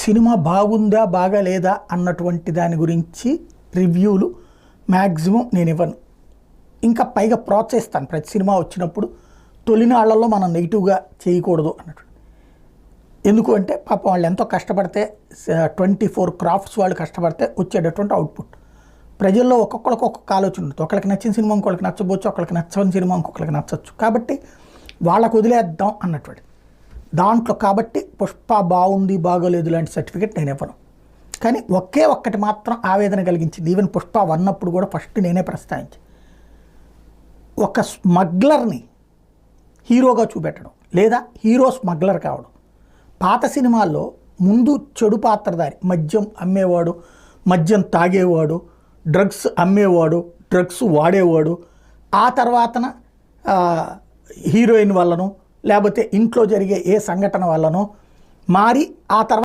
Cinema బాగుందా బాగాలేదా అన్నటువంటి దాని గురించి రివ్యూలు మ్యాక్సిమం నేను ఇవ్వను. ఇంకా పైగా ప్రోత్సహిస్తాను ప్రతి సినిమా వచ్చినప్పుడు తొలినాళ్లలో మనం నెగిటివ్గా చేయకూడదు అన్నట్టు. ఎందుకు అంటే పాపం వాళ్ళు ఎంతో కష్టపడితే 24 క్రాఫ్ట్స్ వాళ్ళు కష్టపడితే వచ్చేటటువంటి అవుట్పుట్. ప్రజల్లో ఒక్కొక్కరికి ఒక్కొక్క ఆలోచన ఉంటుంది. ఒకరికి నచ్చిన సినిమా ఇంకొకరికి నచ్చబోచ్చు, ఒకరికి నచ్చని సినిమా ఇంకొకరికి నచ్చచ్చు. కాబట్టి వాళ్ళకు వదిలేద్దాం అన్నటువంటి దాంట్లో. కాబట్టి పుష్ప బాగుంది బాగోలేదు లాంటి సర్టిఫికేట్ నేను ఇవ్వను. కానీ ఒక్కటి మాత్రం ఆవేదన కలిగించింది. ఈవెన్ పుష్ప 1 అప్పుడు కూడా ఫస్ట్ నేనే ప్రస్తావించి, ఒక స్మగ్లర్ని హీరోగా చూపెట్టడం లేదా హీరో స్మగ్లర్ కావడం. పాత సినిమాల్లో ముందు చెడు పాత్రధారి, మద్యం అమ్మేవాడు, మద్యం తాగేవాడు, డ్రగ్స్ అమ్మేవాడు, డ్రగ్స్ వాడేవాడు, ఆ తర్వాతన హీరోయిన్ వల్లనో లేకపోతే ఇంట్లో జరిగే ఏ సంఘటన వల్లనో మారి ఆ తర్వాత